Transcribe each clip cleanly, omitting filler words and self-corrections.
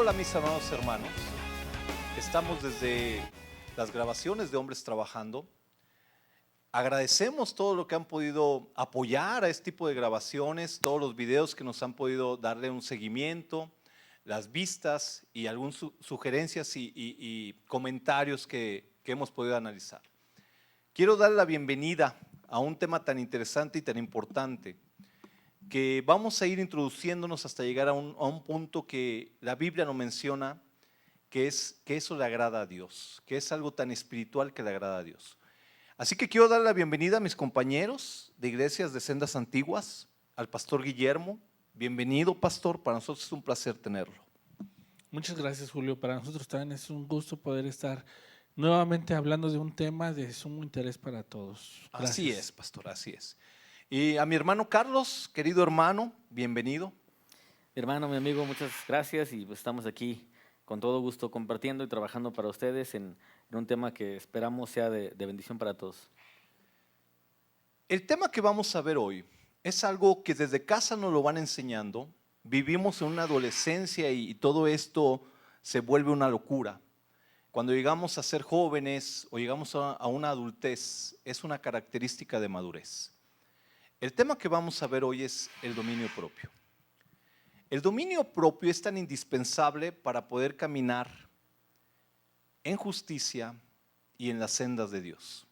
Hola mis amados hermanos, estamos desde las grabaciones de Hombres Trabajando. Agradecemos todo lo que han podido apoyar a este tipo de grabaciones, todos los videos que nos han podido darle un seguimiento, las vistas y algunas sugerencias y comentarios que hemos podido analizar. Quiero dar la bienvenida a un tema tan interesante y tan importante, que vamos a ir introduciéndonos hasta llegar a un punto que la Biblia nos menciona, que es que eso le agrada a Dios, que es algo tan espiritual que le agrada a Dios. Así que quiero dar la bienvenida a mis compañeros de iglesias de Sendas Antiguas, al pastor Guillermo. Bienvenido, pastor, para nosotros es un placer tenerlo. Muchas gracias, Julio. Para nosotros también es un gusto poder estar nuevamente hablando de un tema de sumo interés para todos. Gracias. Así es, pastor, así es. Y a mi hermano Carlos, querido hermano, bienvenido. Hermano, mi amigo, muchas gracias y pues estamos aquí con todo gusto compartiendo y trabajando para ustedes en un tema que esperamos sea de bendición para todos. El tema que vamos a ver hoy es algo que desde casa nos lo van enseñando. Vivimos en una adolescencia y todo esto se vuelve una locura. Cuando llegamos a ser jóvenes o llegamos a una adultez, es una característica de madurez. El tema que vamos a ver hoy es el dominio propio. El dominio propio es tan indispensable para poder caminar en justicia y en las sendas de Dios.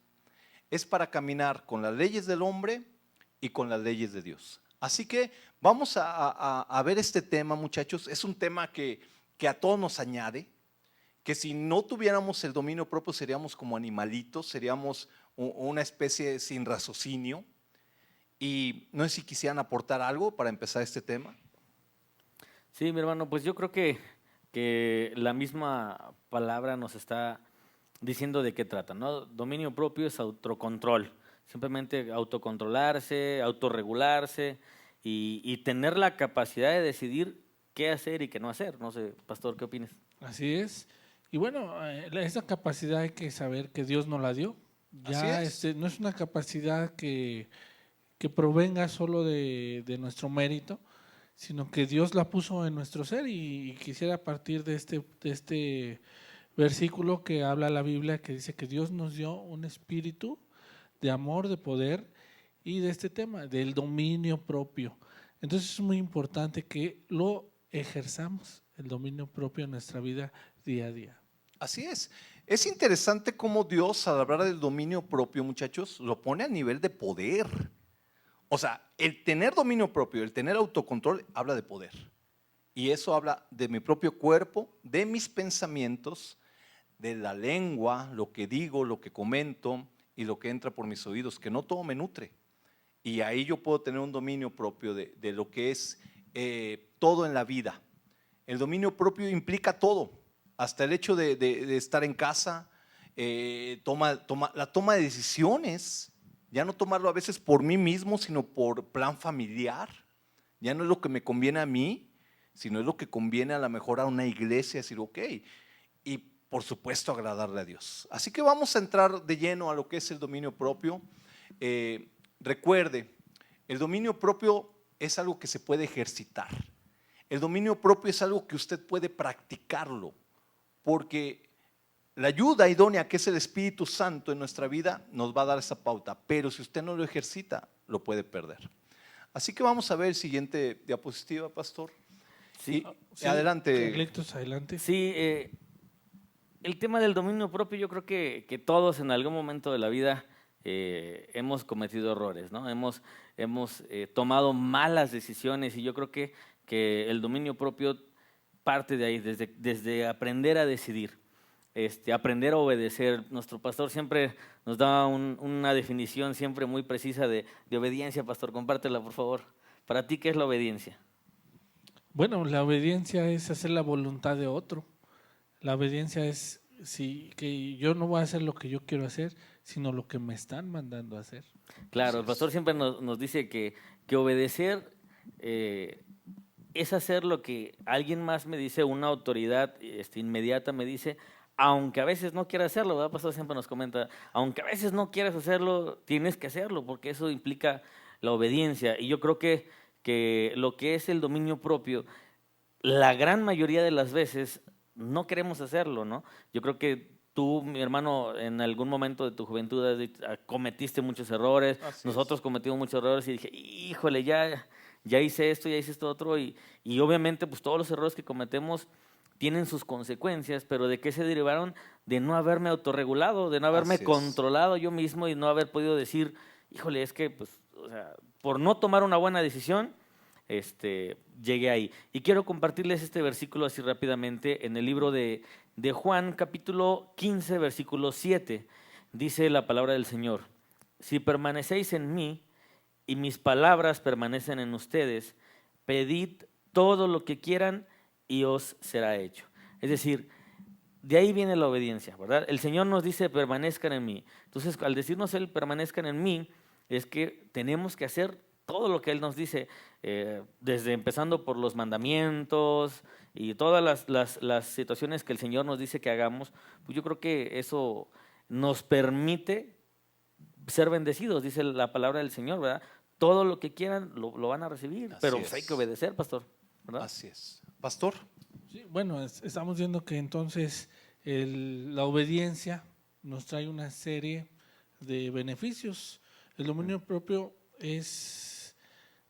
Es para caminar con las leyes del hombre y con las leyes de Dios. Así que vamos a ver este tema, muchachos. Es un tema que a todos nos añade, que si no tuviéramos el dominio propio seríamos como animalitos, seríamos una especie sin raciocinio. Y no sé si quisieran aportar algo para empezar este tema. Sí, mi hermano, pues yo creo que la misma palabra nos está diciendo de qué trata, ¿no? Dominio propio es autocontrol, simplemente autocontrolarse, autorregularse y tener la capacidad de decidir qué hacer y qué no hacer. No sé, pastor, ¿qué opinas? Así es. Y bueno, esa capacidad hay que saber que Dios nos la dio. Ya Así es. no es una capacidad que provenga solo de nuestro mérito, sino que Dios la puso en nuestro ser y quisiera partir de este versículo que habla la Biblia, que dice que Dios nos dio un espíritu de amor, de poder y de este tema, del dominio propio. Entonces es muy importante que lo ejerzamos, el dominio propio en nuestra vida día a día. Así es. Es interesante cómo Dios, al hablar del dominio propio, muchachos, lo pone a nivel de poder. O sea, el tener dominio propio, el tener autocontrol, habla de poder. Y eso habla de mi propio cuerpo, de mis pensamientos, de la lengua, lo que digo, lo que comento y lo que entra por mis oídos, que no todo me nutre. Y ahí yo puedo tener un dominio propio de lo que es todo en la vida. El dominio propio implica todo, hasta el hecho de estar en casa, la toma de decisiones, ya no tomarlo a veces por mí mismo, sino por plan familiar. Ya no es lo que me conviene a mí, sino es lo que conviene a lo mejor a una iglesia, decir, ok, y por supuesto agradarle a Dios. Así que vamos a entrar de lleno a lo que es el dominio propio. Recuerde, el dominio propio es algo que se puede ejercitar. El dominio propio es algo que usted puede practicarlo, porque la ayuda idónea que es el Espíritu Santo en nuestra vida nos va a dar esa pauta, pero si usted no lo ejercita, lo puede perder. Así que vamos a ver el siguiente diapositiva, pastor. Sí, Sí, adelante. Carlitos, adelante. Sí, el tema del dominio propio, yo creo que todos en algún momento de la vida hemos cometido errores, ¿no? Hemos tomado malas decisiones y yo creo que el dominio propio parte de ahí, desde aprender a decidir, aprender a obedecer. Nuestro pastor siempre nos da una definición siempre muy precisa de obediencia. Pastor, compártela, por favor. Para ti, ¿qué es la obediencia? Bueno, la obediencia es hacer la voluntad de otro. La obediencia es que yo no voy a hacer lo que yo quiero hacer, sino lo que me están mandando a hacer. Claro, el pastor siempre nos dice que obedecer es hacer lo que alguien más me dice, una autoridad inmediata me dice, aunque a veces no quiera hacerlo, ¿verdad? El pastor siempre nos comenta, aunque a veces no quieras hacerlo, tienes que hacerlo, porque eso implica la obediencia. Y yo creo que lo que es el dominio propio la gran mayoría de las veces no queremos hacerlo, ¿no? Yo creo que tú, mi hermano, en algún momento de tu juventud cometiste muchos errores, Así nosotros es. cometimos muchos errores y dije, híjole, ya hice esto, ya hice esto otro, y obviamente pues todos los errores que cometemos tienen sus consecuencias, pero ¿de qué se derivaron? De no haberme autorregulado, de no haberme Así es. controlado yo mismo y no haber podido decir, híjole, es que pues, o sea, por no tomar una buena decisión, llegué ahí. Y quiero compartirles este versículo así rápidamente en el libro de Juan, capítulo 15, versículo 7. Dice la palabra del Señor: si permanecéis en mí y mis palabras permanecen en ustedes, pedid todo lo que quieran y os será hecho. Es decir, de ahí viene la obediencia, ¿verdad? El Señor nos dice, permanezcan en mí. Entonces, al decirnos Él, permanezcan en mí, es que tenemos que hacer todo lo que Él nos dice, desde empezando por los mandamientos y todas las situaciones que el Señor nos dice que hagamos, pues yo creo que eso nos permite ser bendecidos, dice la palabra del Señor, ¿verdad? Todo lo que quieran lo van a recibir, Así pero pues hay que es. obedecer, pastor, ¿verdad? Así es. Pastor. Sí, bueno, estamos viendo que entonces la obediencia nos trae una serie de beneficios. El dominio propio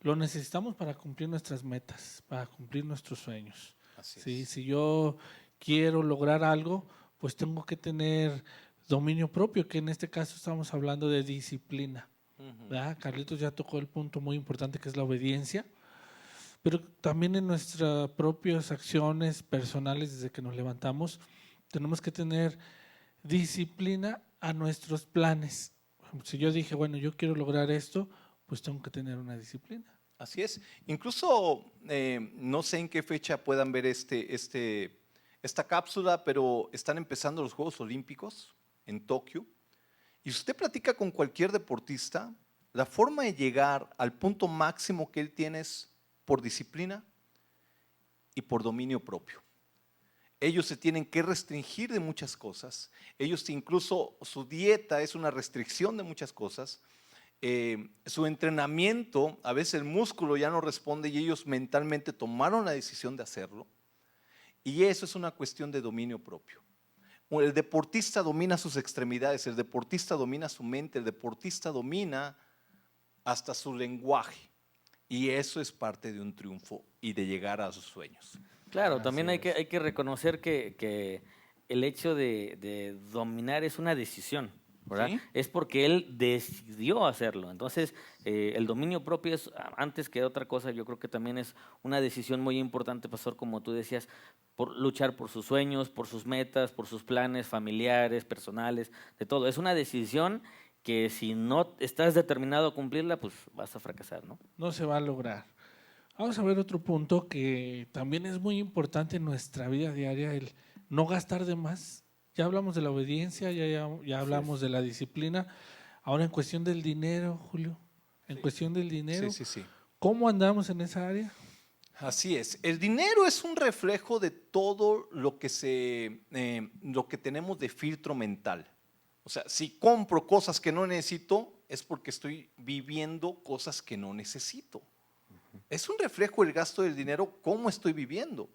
lo necesitamos para cumplir nuestras metas, para cumplir nuestros sueños. Así Sí, es. si yo quiero lograr algo, pues tengo que tener dominio propio, que en este caso estamos hablando de disciplina. ¿Verdad? Carlitos ya tocó el punto muy importante que es la obediencia, pero también en nuestras propias acciones personales desde que nos levantamos tenemos que tener disciplina a nuestros planes. Si yo dije, bueno, yo quiero lograr esto, pues tengo que tener una disciplina. Así es. Incluso no sé en qué fecha puedan ver esta cápsula, pero están empezando los Juegos Olímpicos en Tokio. Y si usted platica con cualquier deportista, la forma de llegar al punto máximo que él tiene es por disciplina y por dominio propio. Ellos se tienen que restringir de muchas cosas. Ellos incluso su dieta es una restricción de muchas cosas. Su entrenamiento, a veces el músculo ya no responde y ellos mentalmente tomaron la decisión de hacerlo. Y eso es una cuestión de dominio propio. El deportista domina sus extremidades, el deportista domina su mente, el deportista domina hasta su lenguaje. Y eso es parte de un triunfo y de llegar a sus sueños. Claro, Así también es. hay que reconocer que el hecho de dominar es una decisión, ¿verdad? ¿Sí? Es porque él decidió hacerlo. Entonces, el dominio propio es, antes que otra cosa, yo creo que también es una decisión muy importante, pastor, como tú decías, por luchar por sus sueños, por sus metas, por sus planes familiares, personales, de todo. Es una decisión que si no estás determinado a cumplirla, pues vas a fracasar, ¿no? No se va a lograr. Vamos a ver otro punto que también es muy importante en nuestra vida diaria, el no gastar de más. Ya hablamos de la obediencia, ya Así hablamos es. de la disciplina. Ahora en cuestión del dinero, Julio, en cuestión del Sí, dinero, sí, sí. ¿cómo andamos en esa área? Así es. El dinero es un reflejo de todo lo lo que tenemos de filtro mental. O sea, si compro cosas que no necesito, es porque estoy viviendo cosas que no necesito. Es un reflejo el gasto del dinero, cómo estoy viviendo,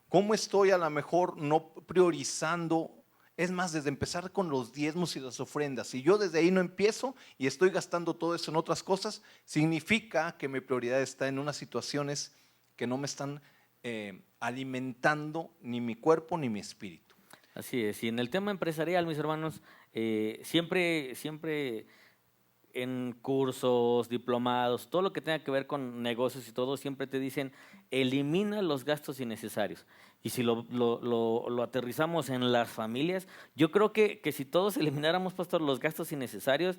cómo estoy a lo mejor no priorizando. Es más, desde empezar con los diezmos y las ofrendas, si yo desde ahí no empiezo y estoy gastando todo eso en otras cosas, significa que mi prioridad está en unas situaciones que no me están alimentando ni mi cuerpo ni mi espíritu. Así es. Y en el tema empresarial, mis hermanos, siempre en cursos, diplomados, todo lo que tenga que ver con negocios y todo, siempre te dicen, elimina los gastos innecesarios. Y si lo aterrizamos en las familias, yo creo que si todos elimináramos, pastor, los gastos innecesarios,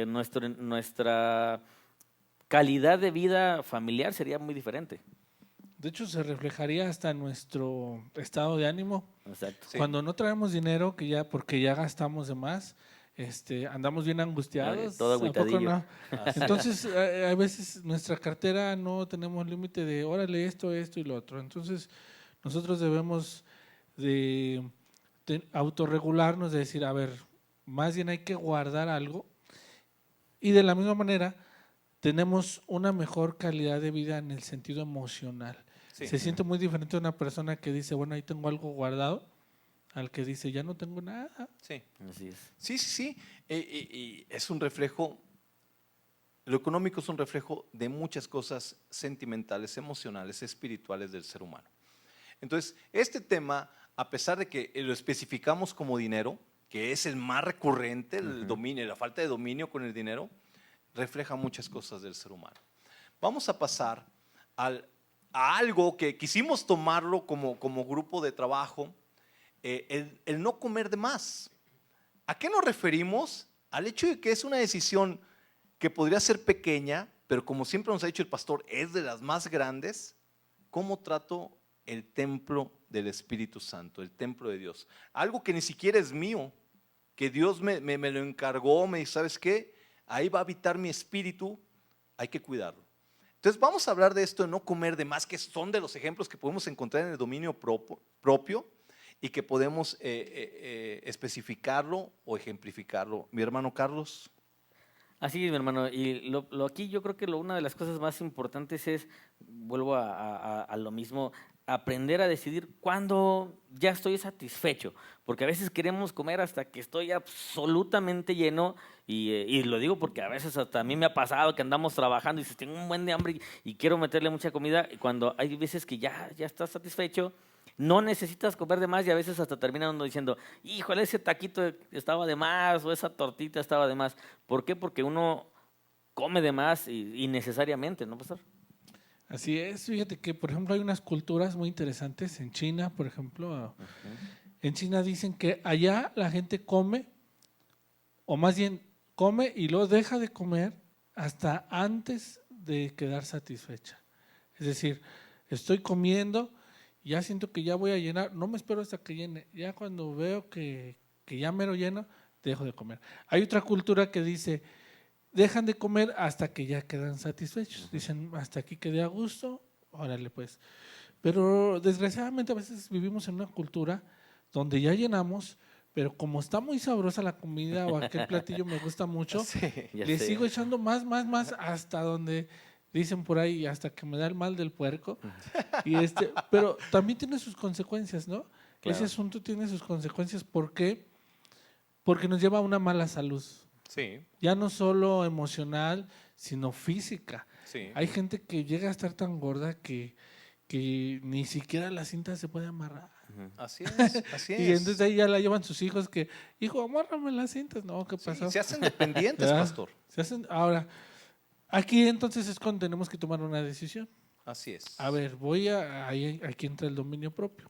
nuestra calidad de vida familiar sería muy diferente. De hecho, se reflejaría hasta en nuestro estado de ánimo. Exacto. Sí. Cuando no traemos dinero, porque ya gastamos de más, andamos bien angustiados. Todo ¿A poco agüitadillo. no? Entonces, a veces nuestra cartera no tenemos límite de, órale, esto y lo otro. Entonces, nosotros debemos de autorregularnos, de decir, a ver, más bien hay que guardar algo. Y de la misma manera, tenemos una mejor calidad de vida en el sentido emocional. Sí. Se siente muy diferente una persona que dice, bueno, ahí tengo algo guardado, al que dice, ya no tengo nada. Sí. Así es. Sí, sí, sí. Y es un reflejo, lo económico es un reflejo de muchas cosas sentimentales, emocionales, espirituales del ser humano. Entonces, este tema, a pesar de que lo especificamos como dinero, que es el más recurrente, el dominio, la falta de dominio con el dinero, refleja muchas cosas del ser humano. Vamos a pasar a algo que quisimos tomarlo como grupo de trabajo, el no comer de más. ¿A qué nos referimos? Al hecho de que es una decisión que podría ser pequeña, pero como siempre nos ha dicho el pastor, es de las más grandes. ¿Cómo trato el templo del Espíritu Santo, el templo de Dios? Algo que ni siquiera es mío, que Dios me lo encargó, me dice, ¿sabes qué? Ahí va a habitar mi espíritu, hay que cuidarlo. Entonces vamos a hablar de esto de no comer de más, que son de los ejemplos que podemos encontrar en el dominio propio y que podemos especificarlo o ejemplificarlo. Mi hermano Carlos. Así es, mi hermano. Y aquí yo creo que una de las cosas más importantes es, vuelvo a lo mismo, aprender a decidir cuándo ya estoy satisfecho. Porque a veces queremos comer hasta que estoy absolutamente lleno. Y lo digo porque a veces hasta a mí me ha pasado que andamos trabajando y dices, tengo un buen de hambre y quiero meterle mucha comida. Y cuando hay veces que ya estás satisfecho, no necesitas comer de más y a veces hasta termina uno diciendo, híjole, ese taquito estaba de más o esa tortita estaba de más. ¿Por qué? Porque uno come de más innecesariamente, ¿no, pastor? Así es, fíjate que, por ejemplo, hay unas culturas muy interesantes en China, por ejemplo. En China dicen que allá la gente come, o más bien come y luego deja de comer hasta antes de quedar satisfecha. Es decir, estoy comiendo, ya siento que ya voy a llenar, no me espero hasta que llene, ya cuando veo que ya mero lleno, dejo de comer. Hay otra cultura que dice, dejan de comer hasta que ya quedan satisfechos. Dicen, hasta aquí quedé a gusto, órale pues. Pero desgraciadamente a veces vivimos en una cultura donde ya llenamos, pero como está muy sabrosa la comida o aquel platillo me gusta mucho, Sí. Ya le sé. sigo echando más hasta donde dicen por ahí, hasta que me da el mal del puerco. Pero también tiene sus consecuencias, ¿no? Claro. Ese asunto tiene sus consecuencias. ¿Por qué? Porque nos lleva a una mala salud. Sí, Ya no solo emocional, sino física. sí. Hay gente que llega a estar tan gorda que ni siquiera la cinta se puede amarrar. Así es, así Y es. entonces ahí ya la llevan sus hijos que, hijo, amárrame las cintas. No, ¿qué Sí, pasó? se hacen dependientes, ¿Verdad? pastor. Se hacen, ahora, aquí entonces es cuando tenemos que tomar una decisión. Así es. A ver, aquí entra el dominio propio.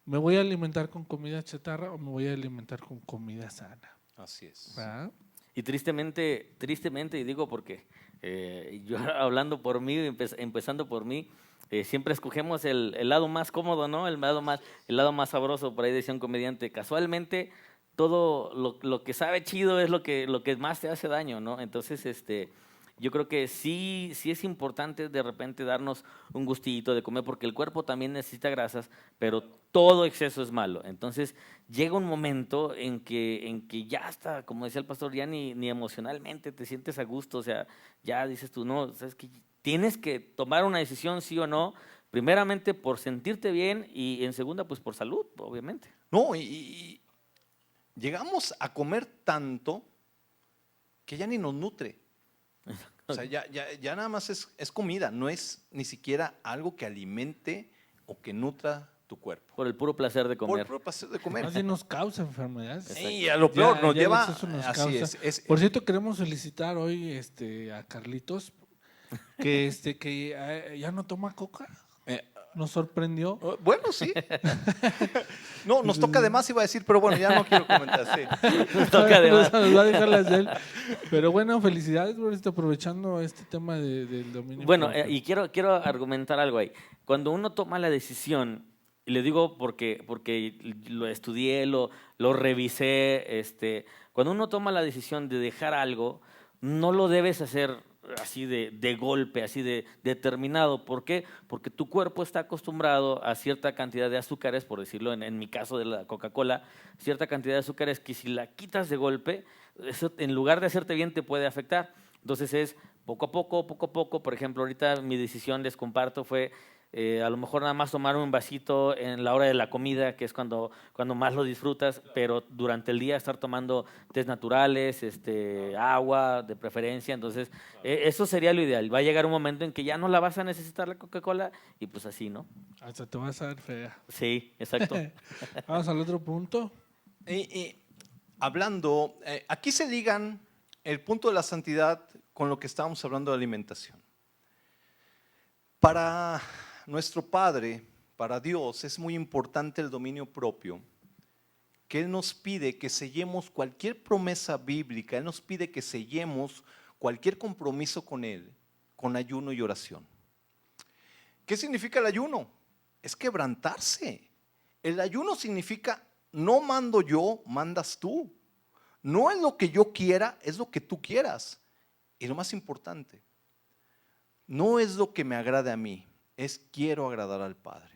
¿Me voy a alimentar con comida chatarra o me voy a alimentar con comida sana? Así es. ¿Verdad? Y tristemente, y digo porque yo hablando por mí, empezando por mí, siempre escogemos el lado más cómodo, ¿no? El lado más sabroso, por ahí decía un comediante. Casualmente, todo lo que sabe chido es lo que más te hace daño, ¿no? Entonces, yo creo que sí es importante de repente darnos un gustito de comer, porque el cuerpo también necesita grasas, pero todo exceso es malo. Entonces, llega un momento en que ya está, como decía el pastor, ya ni emocionalmente te sientes a gusto, o sea, ya dices tú, no, sabes que tienes que tomar una decisión sí o no, primeramente por sentirte bien y en segunda, pues por salud, obviamente. No, y llegamos a comer tanto que ya ni nos nutre. O sea, ya nada más es comida, no es ni siquiera algo que alimente o que nutra tu cuerpo. Por el puro placer de Por comer. el puro placer de comer. Más bien nos causa enfermedades. Y a lo peor nos Ya lleva. el exceso nos Así causa. es. Por cierto, queremos felicitar hoy a Carlitos, que ya no toma coca. eh, Nos sorprendió. bueno, sí. No, nos toca de más, iba a decir, pero bueno, ya no quiero comentar. Sí. Nos toca de más. Nos va a dejar las de él. Pero bueno, felicidades, Roberto, aprovechando este tema del dominio. Bueno, propio. y quiero argumentar algo ahí. Cuando uno toma la decisión, y le digo porque lo estudié, lo revisé, cuando uno toma la decisión de dejar algo, no lo debes hacer así de golpe, así de determinado. ¿Por qué? Porque tu cuerpo está acostumbrado a cierta cantidad de azúcares, por decirlo en mi caso de la Coca-Cola, cierta cantidad de azúcares que si la quitas de golpe, eso en lugar de hacerte bien te puede afectar. Entonces es poco a poco. Por ejemplo, ahorita mi decisión, les comparto, fue a lo mejor nada más tomar un vasito en la hora de la comida, que es cuando más lo disfrutas, pero durante el día estar tomando tés naturales, agua de preferencia. Entonces, eso sería lo ideal. Va a llegar un momento en que ya no la vas a necesitar la Coca-Cola y pues así, ¿no? Hasta te vas a ver fea. Sí, exacto. Vamos al otro punto. Hablando, aquí se ligan el punto de la santidad con lo que estábamos hablando de alimentación. Para nuestro Padre, para Dios, es muy importante el dominio propio, que Él nos pide que sellemos cualquier promesa bíblica, Él nos pide que sellemos cualquier compromiso con Él, con ayuno y oración. ¿Qué significa el ayuno? Es quebrantarse. El ayuno significa, no mando yo, mandas tú. No es lo que yo quiera, es lo que tú quieras. Y lo más importante, no es lo que me agrade a mí, es quiero agradar al Padre.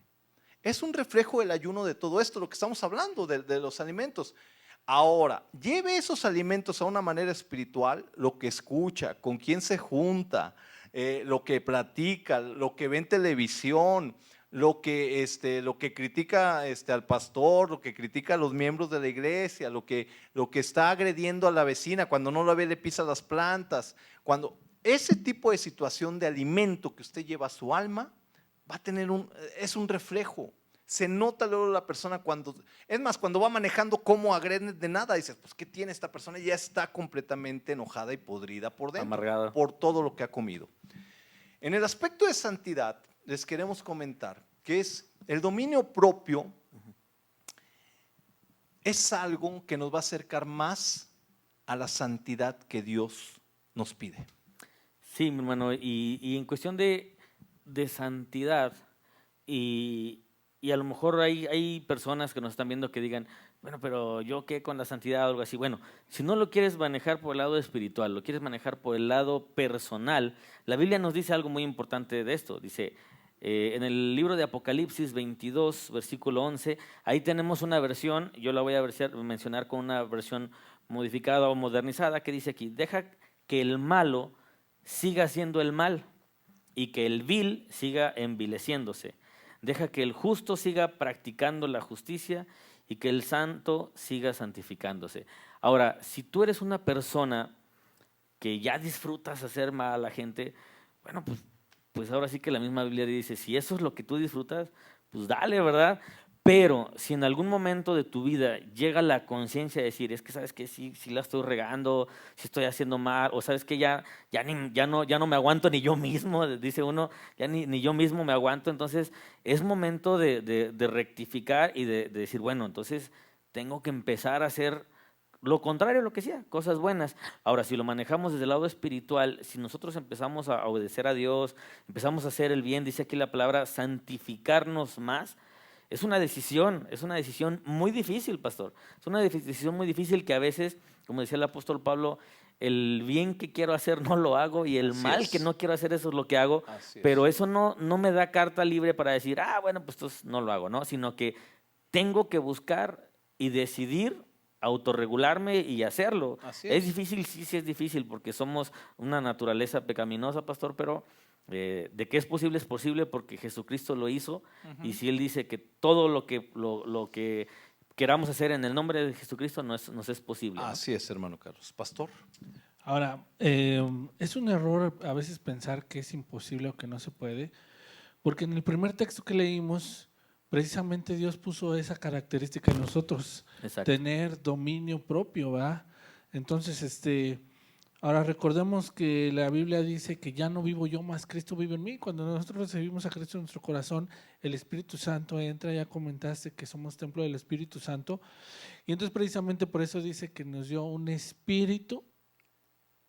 Es un reflejo del ayuno de todo esto, lo que estamos hablando de los alimentos. Ahora, lleve esos alimentos a una manera espiritual, lo que escucha, con quién se junta, lo que platica, lo que ve en televisión, lo que critica al pastor, lo que critica a los miembros de la iglesia, lo que está agrediendo a la vecina, cuando no la ve le pisa las plantas. Cuando ese tipo de situación de alimento que usted lleva a su alma, va a tener es un reflejo. Se nota luego la persona cuando va manejando cómo agrede de nada, dices, pues ¿qué tiene esta persona? Ya está completamente enojada y podrida por dentro, Amargada. por todo lo que ha comido. En el aspecto de santidad, les queremos comentar que es el dominio propio, es algo que nos va a acercar más a la santidad que Dios nos pide. Sí, mi hermano, y en cuestión de santidad, y a lo mejor hay personas que nos están viendo que digan, bueno, pero yo qué con la santidad o algo así. Bueno, si no lo quieres manejar por el lado espiritual, lo quieres manejar por el lado personal, la Biblia nos dice algo muy importante de esto. Dice, en el libro de Apocalipsis 22, versículo 11, ahí tenemos una versión, yo la voy a mencionar con una versión modificada o modernizada, que dice aquí, deja que el malo siga haciendo el mal y que el vil siga envileciéndose. Deja que el justo siga practicando la justicia y que el santo siga santificándose. Ahora, si tú eres una persona que ya disfrutas hacer mal a la gente, bueno, pues ahora sí que la misma Biblia dice, si eso es lo que tú disfrutas, pues dale, ¿verdad? Pero si en algún momento de tu vida llega la conciencia de decir, es que sabes que sí la estoy regando, sí estoy haciendo mal, o sabes que ya no me aguanto ni yo mismo, dice uno, ya ni yo mismo me aguanto, entonces es momento de rectificar y de decir, bueno, entonces tengo que empezar a hacer lo contrario a lo que sea, cosas buenas. Ahora, si lo manejamos desde el lado espiritual, si nosotros empezamos a obedecer a Dios, empezamos a hacer el bien, dice aquí la palabra, santificarnos más, es una decisión muy difícil, pastor. Es una decisión muy difícil que a veces, como decía el apóstol Pablo, el bien que quiero hacer no lo hago y el mal que no quiero hacer eso es lo que hago. Pero eso no me da carta libre para decir, bueno, pues entonces no lo hago, ¿no? Sino que tengo que buscar y decidir autorregularme y hacerlo. Es difícil, sí es difícil, porque somos una naturaleza pecaminosa, pastor, pero de que es posible porque Jesucristo lo hizo. Y si Él dice que todo lo que queramos hacer en el nombre de Jesucristo nos es posible, ¿no? Así es, hermano Carlos. Pastor. Ahora, es un error a veces pensar que es imposible o que no se puede, porque en el primer texto que leímos, precisamente Dios puso esa característica en nosotros, Exacto. tener dominio propio, ¿va? Entonces, ahora recordemos que la Biblia dice que ya no vivo yo, más Cristo vive en mí. Cuando nosotros recibimos a Cristo en nuestro corazón, el Espíritu Santo entra, ya comentaste que somos templo del Espíritu Santo, y entonces precisamente por eso dice que nos dio un espíritu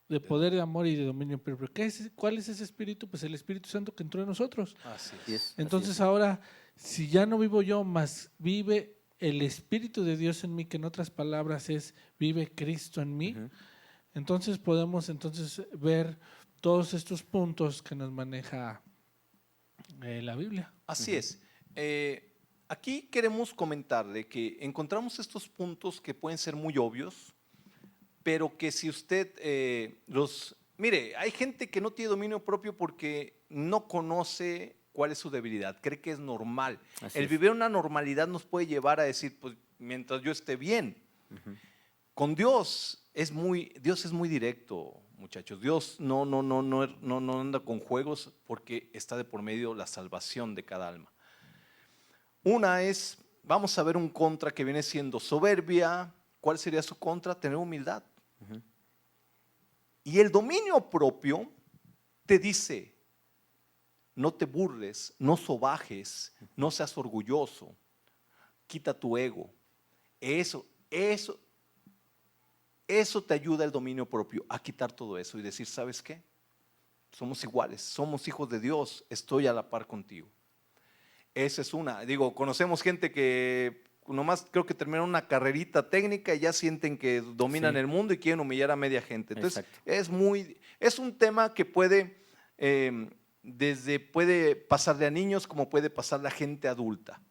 de poder, de amor y de dominio propio. ¿Cuál es ese espíritu? Pues el Espíritu Santo que entró en nosotros. Así Así es, Entonces así es. ahora, si ya no vivo yo, más vive el Espíritu de Dios en mí, que en otras palabras vive Cristo en mí, entonces podemos ver todos estos puntos que nos maneja la Biblia. Así es. Aquí queremos comentarle que encontramos estos puntos que pueden ser muy obvios, pero que si usted mire, hay gente que no tiene dominio propio porque no conoce cuál es su debilidad, cree que es normal. Así El es. vivir una normalidad nos puede llevar a decir, pues mientras yo esté bien. Con Dios es muy directo, muchachos. Dios no anda con juegos porque está de por medio la salvación de cada alma. Una es, vamos a ver un contra que viene siendo soberbia. ¿Cuál sería su contra? Tener humildad. Y el dominio propio te dice, no te burles, no sobajes, no seas orgulloso, quita tu ego. Eso te ayuda el dominio propio a quitar todo eso y decir, ¿sabes qué? Somos iguales, somos hijos de Dios, estoy a la par contigo. Esa es una. Digo, conocemos gente que nomás creo que terminan una carrerita técnica y ya sienten que dominan Sí. el mundo y quieren humillar a media gente. Entonces, Exacto. es un tema que puede pasarle a niños como puede pasarle a gente adulta.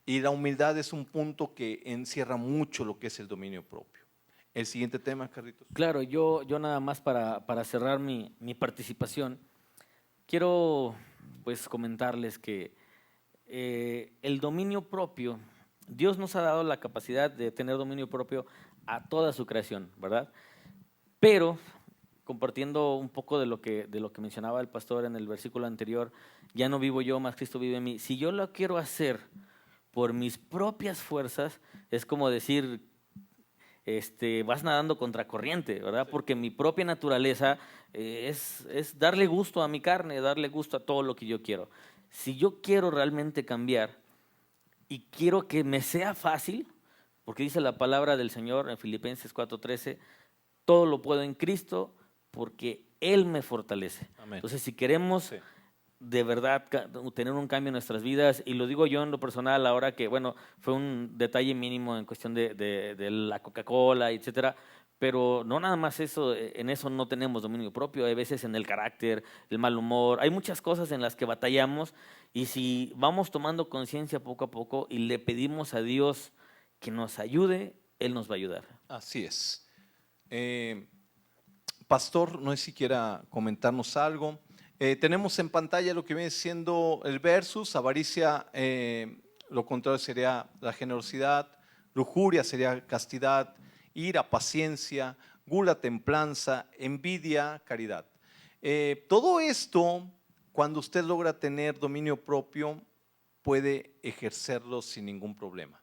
Y la humildad es un punto que encierra mucho lo que es el dominio propio. El siguiente tema, Carlitos. Claro, yo nada más para cerrar mi participación, quiero pues comentarles que el dominio propio, Dios nos ha dado la capacidad de tener dominio propio a toda su creación, ¿verdad? Pero, compartiendo un poco de lo que mencionaba el pastor en el versículo anterior, ya no vivo yo, más Cristo vive en mí. Si yo lo quiero hacer por mis propias fuerzas, es como decir, vas nadando contracorriente, ¿verdad? Sí. Porque mi propia naturaleza es darle gusto a mi carne, darle gusto a todo lo que yo quiero. Si yo quiero realmente cambiar y quiero que me sea fácil, porque dice la palabra del Señor en Filipenses 4:13, todo lo puedo en Cristo porque Él me fortalece. Amén. Entonces, si queremos Sí. de verdad tener un cambio en nuestras vidas, y lo digo yo en lo personal ahora que, bueno, fue un detalle mínimo en cuestión de la Coca-Cola, etcétera, pero no nada más eso, en eso no tenemos dominio propio, hay veces en el carácter, el mal humor, hay muchas cosas en las que batallamos, y si vamos tomando conciencia poco a poco y le pedimos a Dios que nos ayude, Él nos va a ayudar. Así es. Pastor, no sé si quiera comentarnos algo. Tenemos en pantalla lo que viene siendo el versus, avaricia, lo contrario sería la generosidad, lujuria sería castidad, ira, paciencia, gula, templanza, envidia, caridad. Todo esto, cuando usted logra tener dominio propio, puede ejercerlo sin ningún problema.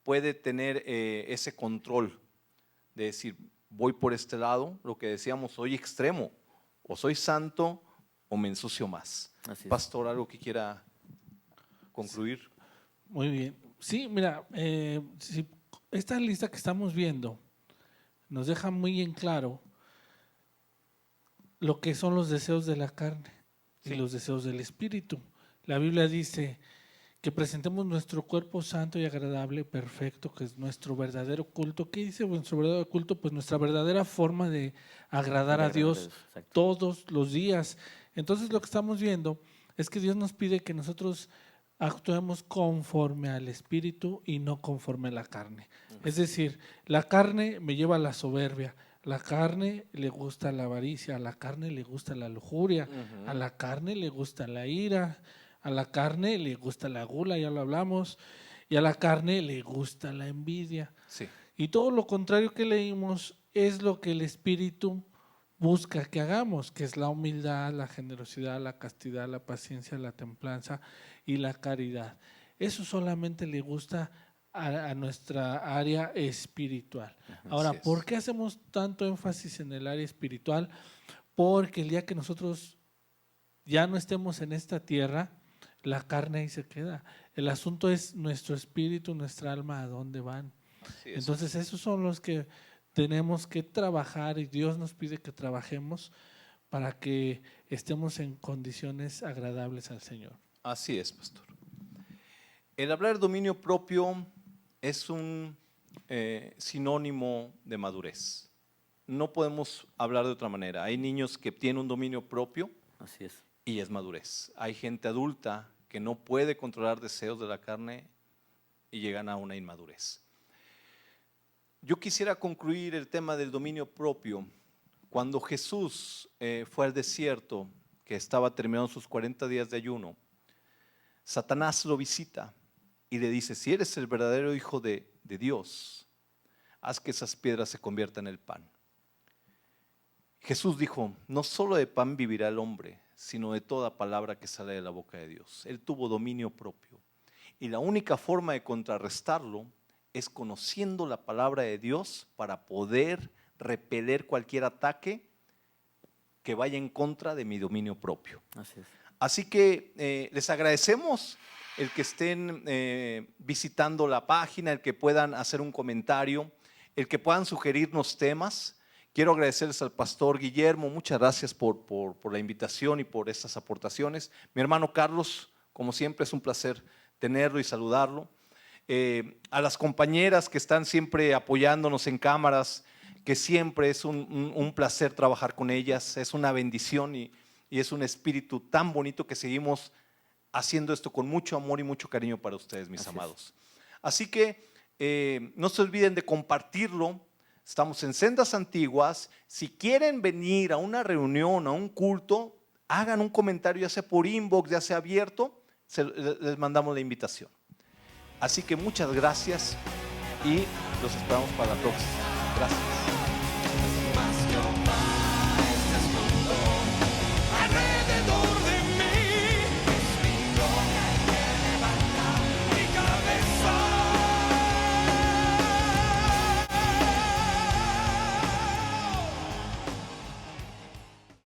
Puede tener ese control de decir, voy por este lado, lo que decíamos, soy extremo, o soy santo o me ensucio más. Así es. Pastor, ¿algo que quiera concluir? Muy bien. Sí, mira, esta lista que estamos viendo nos deja muy en claro lo que son los deseos de la carne y Sí. los deseos del espíritu. La Biblia dice que presentemos nuestro cuerpo santo y agradable, perfecto, que es nuestro verdadero culto. ¿Qué dice nuestro verdadero culto? Pues nuestra verdadera forma de agradar a Dios Exacto. todos los días. Entonces lo que estamos viendo es que Dios nos pide que nosotros actuemos conforme al espíritu y no conforme a la carne. Es decir, la carne me lleva a la soberbia, la carne le gusta la avaricia, a la carne le gusta la lujuria, a la carne le gusta la ira, a la carne le gusta la gula, ya lo hablamos, y a la carne le gusta la envidia. Sí. Y todo lo contrario que leímos es lo que el espíritu busca que hagamos, que es la humildad, la generosidad, la castidad, la paciencia, la templanza y la caridad. Eso solamente le gusta a nuestra área espiritual. Ahora, Así es. ¿por qué hacemos tanto énfasis en el área espiritual? Porque el día que nosotros ya no estemos en esta tierra, la carne ahí se queda. El asunto es nuestro espíritu, nuestra alma, ¿a dónde van? Así es. Entonces, esos son los que tenemos que trabajar y Dios nos pide que trabajemos para que estemos en condiciones agradables al Señor. Así es, pastor. El hablar de dominio propio es un sinónimo de madurez. No podemos hablar de otra manera. Hay niños que tienen un dominio propio Así es. y es madurez. Hay gente adulta que no puede controlar deseos de la carne y llegan a una inmadurez. Yo quisiera concluir el tema del dominio propio. Cuando Jesús fue al desierto, que estaba terminando sus 40 días de ayuno, Satanás lo visita y le dice, si eres el verdadero hijo de Dios, haz que esas piedras se conviertan en el pan. Jesús dijo, no solo de pan vivirá el hombre, sino de toda palabra que sale de la boca de Dios. Él tuvo dominio propio. Y la única forma de contrarrestarlo es conociendo la palabra de Dios para poder repeler cualquier ataque que vaya en contra de mi dominio propio. Así es. Así que les agradecemos el que estén visitando la página, el que puedan hacer un comentario, el que puedan sugerirnos temas. Quiero agradecerles al pastor Guillermo, muchas gracias por la invitación y por estas aportaciones. Mi hermano Carlos, como siempre es un placer tenerlo y saludarlo. A las compañeras que están siempre apoyándonos en cámaras, que siempre es un placer trabajar con ellas, es una bendición y es un espíritu tan bonito que seguimos haciendo esto con mucho amor y mucho cariño para ustedes, mis amados. Así que no se olviden de compartirlo. Estamos en Sendas Antiguas. Si quieren venir a una reunión, a un culto, hagan un comentario, ya sea por inbox, ya sea abierto, les mandamos la invitación. Así que muchas gracias y los esperamos para la próxima. Gracias.